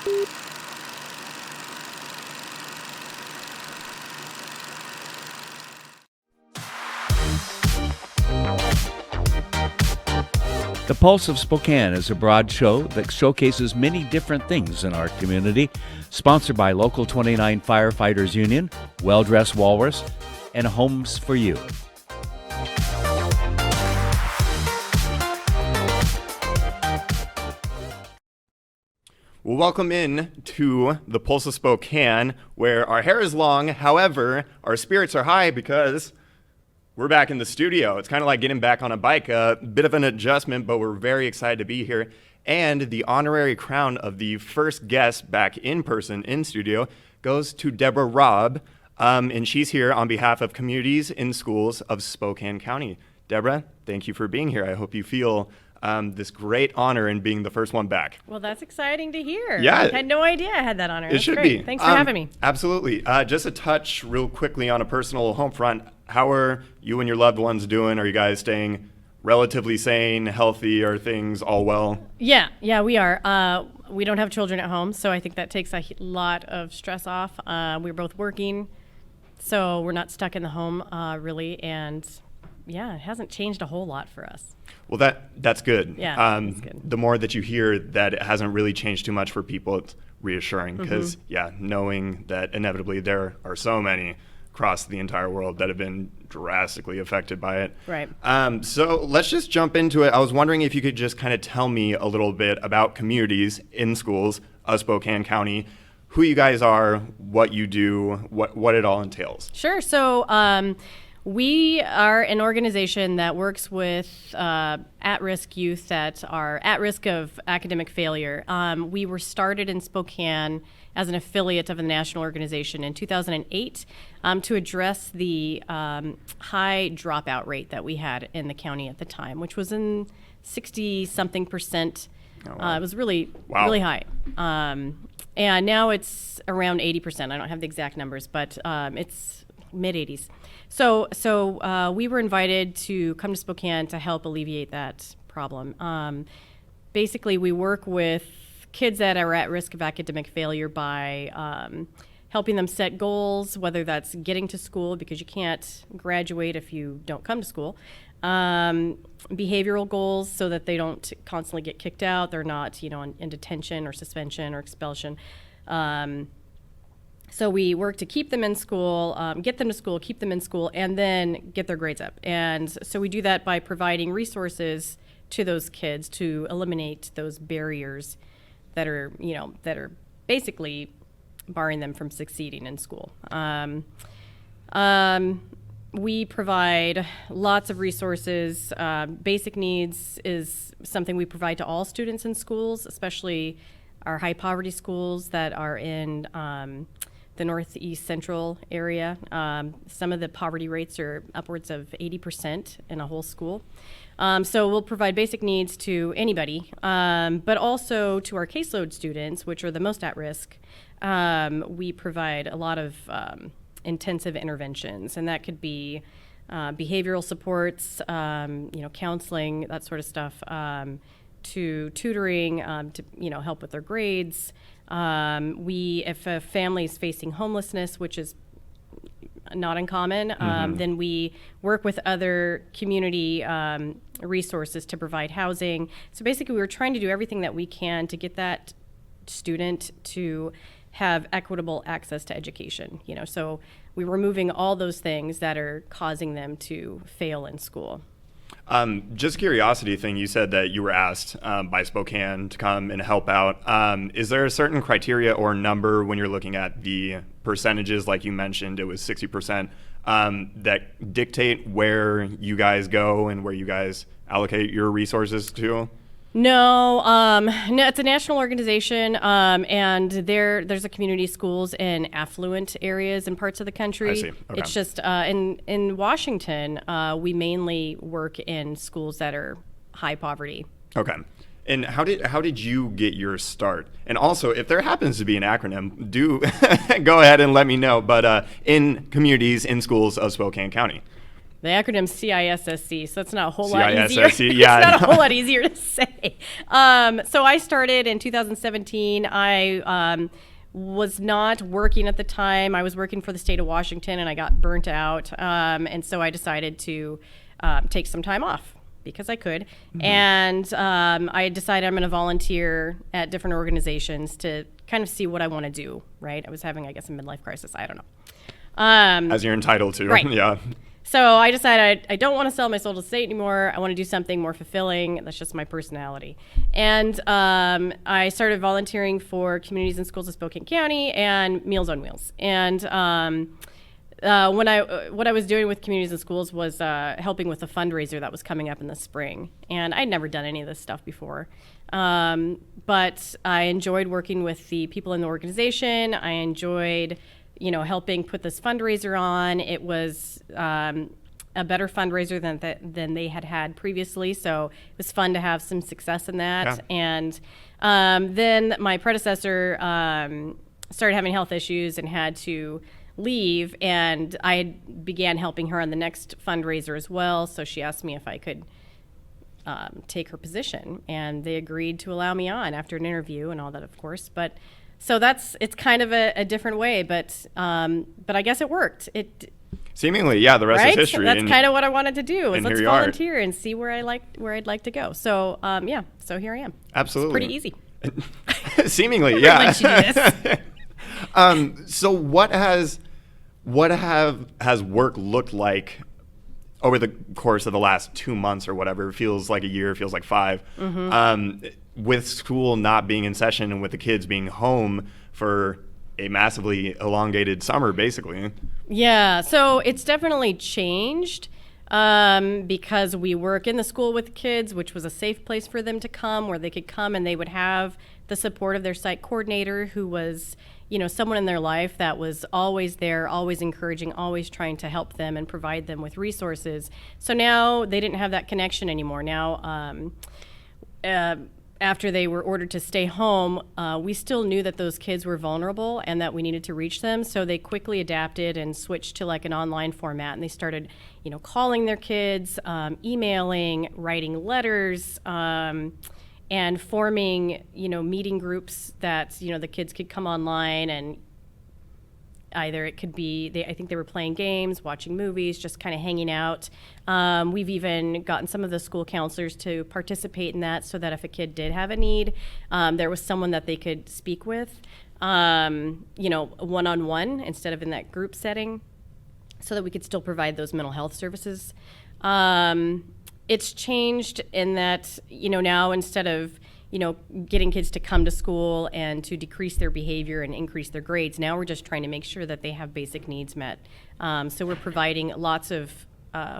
The Pulse of Spokane is a broad show that showcases many different things in our community, sponsored by Local 29 Firefighters Union, Well Dressed Walrus, and Homes for You. Well, welcome in to the Pulse of Spokane, where our hair is long. However, our spirits are high because we're back in the studio. It's kind of like getting back on a bike, a bit of an adjustment, but we're very excited to be here. And the honorary crown of the first guest back in person in studio goes to Debra Raub, and she's here on behalf of communities in schools of Spokane County. Debra, thank you for being here. I hope you feel this great honor in being the first one back. Well, that's exciting to hear. Yeah. I had no idea I had that honor. It That's should great. be. Thanks for having me. Absolutely. Just a touch real quickly on a personal home front. How are you and your loved ones doing? Are you guys staying relatively sane, healthy? Are things all well? Yeah, we are. We don't have children at home, so I think that takes a lot of stress off. We're both working, so we're not stuck in the home really, and yeah, it hasn't changed a whole lot for us. Well, that's good. Yeah, that's good. The more that you hear that it hasn't really changed too much for people, it's reassuring because, knowing that inevitably there are so many across the entire world that have been drastically affected by it. Right. So let's just jump into it. I was wondering if you could just kind of tell me a little bit about communities in schools of Spokane County, who you guys are, what you do, what it all entails. Sure. So we are an organization that works with at-risk youth that are at risk of academic failure. We were started in Spokane as an affiliate of a national organization in 2008 to address the high dropout rate that we had in the county at the time, which was in 60-something percent. Oh, wow. It was really high. And now it's around 80%. I don't have the exact numbers, but it's mid-80s. So we were invited to come to Spokane to help alleviate that problem. Basically, we work with kids that are at risk of academic failure by helping them set goals, whether that's getting to school because you can't graduate if you don't come to school, behavioral goals so that they don't constantly get kicked out, they're not in detention or suspension or expulsion. So we work to keep them in school, get them to school, keep them in school, and then get their grades up. And so we do that by providing resources to those kids to eliminate those barriers that are basically barring them from succeeding in school. We provide lots of resources. Basic needs is something we provide to all students in schools, especially our high poverty schools that are in the northeast central area. Some of the poverty rates are upwards of 80% in a whole school. So we'll provide basic needs to anybody, but also to our caseload students, which are the most at risk. We provide a lot of intensive interventions, and that could be behavioral supports, counseling, that sort of stuff, to tutoring, to help with their grades. If a family is facing homelessness, which is not uncommon, then we work with other community resources to provide housing. So basically, we're trying to do everything that we can to get that student to have equitable access to education. So we're removing all those things that are causing them to fail in school. Just curiosity thing, you said that you were asked by Spokane to come and help out. Is there a certain criteria or number when you're looking at the percentages, like you mentioned, it was 60%, that dictate where you guys go and where you guys allocate your resources to? No, it's a national organization, and there's a community schools in affluent areas and parts of the country. I see. Okay. It's just in Washington, we mainly work in schools that are high poverty. Okay. And how did you get your start? And also, if there happens to be an acronym, do go ahead and let me know. But in communities in schools of Spokane County. The acronym CISSC, so it's not a whole lot easier. CISSC, yeah. It's not a whole lot easier to say. So I started in 2017. I was not working at the time. I was working for the state of Washington, and I got burnt out. And so I decided to take some time off because I could. And I decided I'm going to volunteer at different organizations to kind of see what I want to do, right? I was having, I guess, a midlife crisis. I don't know. As you're entitled to. Right. Yeah. So I decided I don't want to sell my soul to the state anymore. I want to do something more fulfilling. That's just my personality. And I started volunteering for communities and schools of Spokane County and Meals on Wheels. And what I was doing with communities and schools was helping with a fundraiser that was coming up in the spring. And I'd never done any of this stuff before. But I enjoyed working with the people in the organization. I enjoyed helping put this fundraiser on. It was a better fundraiser than they had previously, so it was fun to have some success in that. Yeah. And then my predecessor started having health issues and had to leave, and I began helping her on the next fundraiser as well, so she asked me if I could take her position, and they agreed to allow me on after an interview and all that, of course. But so it's kind of a different way, but I guess it worked. Seemingly, yeah. The rest right? is history. That's kind of what I wanted to do. Was let's volunteer and see where I'd like to go. So so here I am. Absolutely, it's pretty easy. Seemingly, yeah. Once you do this. So what has work looked like over the course of the last 2 months or whatever? It feels like a year, feels like 5. With school not being in session and with the kids being home for a massively elongated summer, basically. Yeah, so it's definitely changed because we work in the school with kids, which was a safe place for them to come, where they could come and they would have the support of their site coordinator, who was someone in their life that was always there, always encouraging, always trying to help them and provide them with resources. So now they didn't have that connection anymore. Now, after they were ordered to stay home, we still knew that those kids were vulnerable and that we needed to reach them. So they quickly adapted and switched to like an online format, and they started, calling their kids, emailing, writing letters, and forming, meeting groups that, the kids could come online, and either it could be, I think they were playing games, watching movies, just kind of hanging out. We've even gotten some of the school counselors to participate in that, so that if a kid did have a need, there was someone that they could speak with, one-on-one instead of in that group setting, so that we could still provide those mental health services. It's changed in that, now instead of, getting kids to come to school and to decrease their behavior and increase their grades, now we're just trying to make sure that they have basic needs met. So we're providing lots of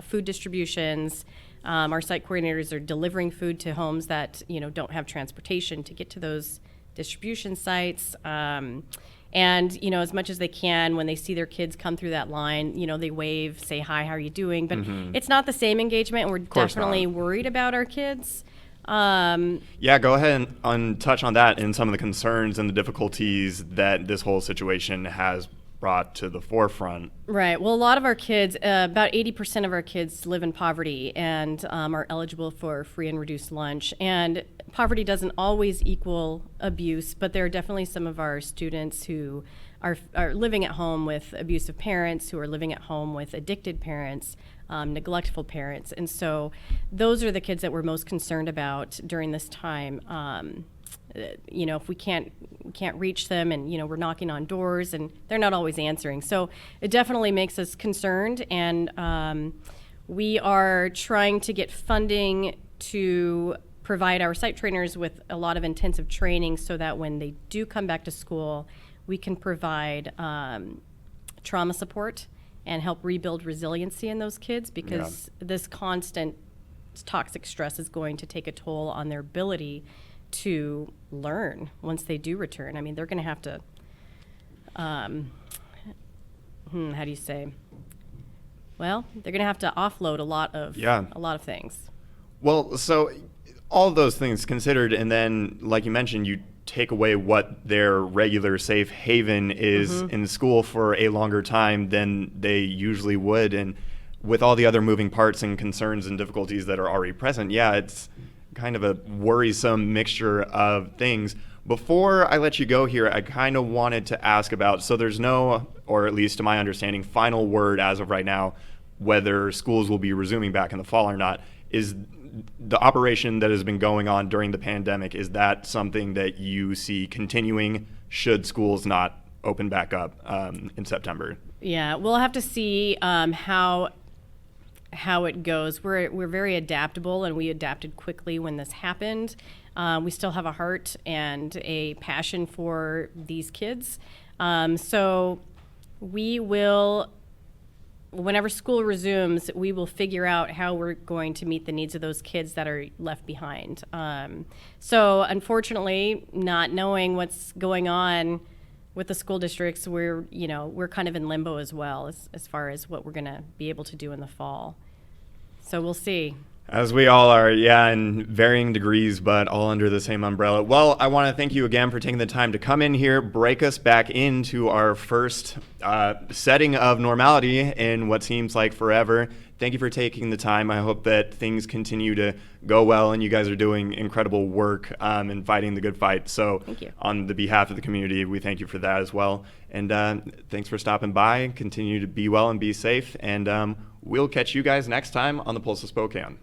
food distributions. Our site coordinators are delivering food to homes that, don't have transportation to get to those distribution sites. And, as much as they can, when they see their kids come through that line, they wave, say, hi, how are you doing? But it's not the same engagement, and we're definitely worried about our kids. Yeah, go ahead and touch on that and some of the concerns and the difficulties that this whole situation has brought to the forefront. Right. Well, a lot of our kids, about 80% of our kids live in poverty and are eligible for free and reduced lunch. And poverty doesn't always equal abuse, but there are definitely some of our students who are living at home with abusive parents, who are living at home with addicted parents, neglectful parents. And so those are the kids that we're most concerned about during this time. If we can't reach them, and we're knocking on doors and they're not always answering, so it definitely makes us concerned. And we are trying to get funding to provide our site trainers with a lot of intensive training, so that when they do come back to school, we can provide trauma support and help rebuild resiliency in those kids, because this constant toxic stress is going to take a toll on their ability to learn once they do return. I mean, they're going to have to, how do you say? Well, they're going to have to offload a lot of things. Well, so all of those things considered, and then, like you mentioned, you take away what their regular safe haven is in school for a longer time than they usually would. And with all the other moving parts and concerns and difficulties that are already present, yeah, it's kind of a worrisome mixture of things. Before I let you go here, I kind of wanted to ask about, so there's no, or at least to my understanding, final word as of right now, whether schools will be resuming back in the fall or not. Is the operation that has been going on during the pandemic, is that something that you see continuing should schools not open back up in September? Yeah, we'll have to see how it goes. We're very adaptable, and we adapted quickly when this happened. We still have a heart and a passion for these kids. So we will, whenever school resumes, we will figure out how we're going to meet the needs of those kids that are left behind. So unfortunately, not knowing what's going on with the school districts, we're kind of in limbo as well as far as what we're going to be able to do in the fall. So we'll see. As we all are, yeah, in varying degrees, but all under the same umbrella. Well, I want to thank you again for taking the time to come in here, break us back into our first setting of normality in what seems like forever. Thank you for taking the time. I hope that things continue to go well, and you guys are doing incredible work and fighting the good fight. So thank you. On the behalf of the community, we thank you for that as well. And thanks for stopping by. Continue to be well and be safe. And we'll catch you guys next time on the Pulse of Spokane.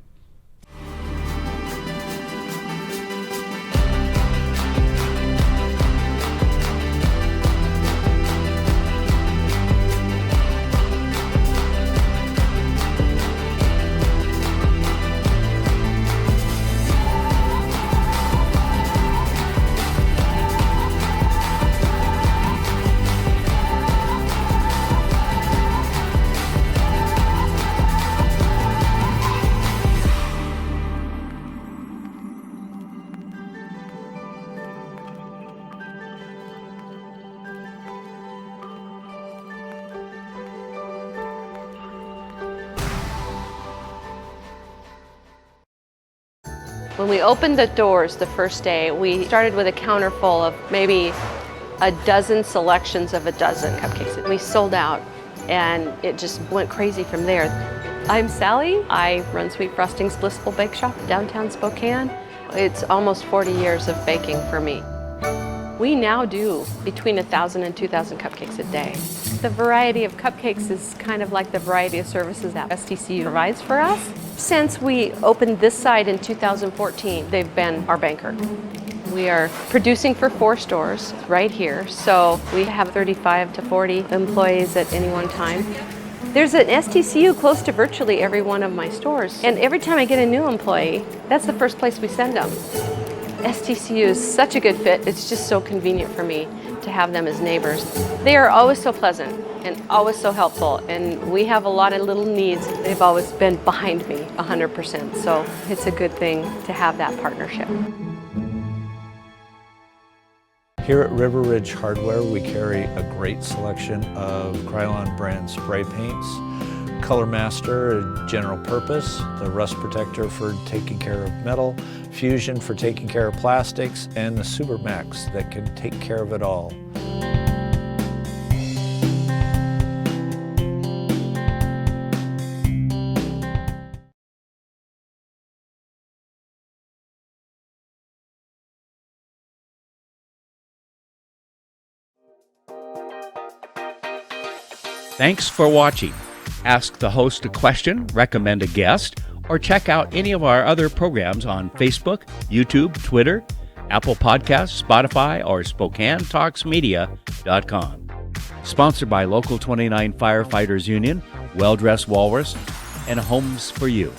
When we opened the doors the first day, we started with a counter full of maybe a dozen selections of a dozen cupcakes. We sold out, and it just went crazy from there. I'm Sally. I run Sweet Frosting's Blissful Bake Shop downtown Spokane. It's almost 40 years of baking for me. We now do between 1,000 and 2,000 cupcakes a day. The variety of cupcakes is kind of like the variety of services that STCU provides for us. Since we opened this site in 2014, they've been our banker. We are producing for 4 stores right here, so we have 35 to 40 employees at any one time. There's an STCU close to virtually every one of my stores, and every time I get a new employee, that's the first place we send them. STCU is such a good fit. It's just so convenient for me to have them as neighbors. They are always so pleasant and always so helpful, and we have a lot of little needs. They've always been behind me 100%, so it's a good thing to have that partnership. Here at River Ridge Hardware, we carry a great selection of Krylon brand spray paints, Color Master, general purpose, the Rust Protector for taking care of metal, Fusion for taking care of plastics, and the Super Max that can take care of it all. Thanks for watching. Ask the host a question, recommend a guest, or check out any of our other programs on Facebook, YouTube, Twitter, Apple Podcasts, Spotify, or SpokaneTalksMedia.com. Sponsored by Local 29 Firefighters Union, Well Dressed Walrus, and Homes for You.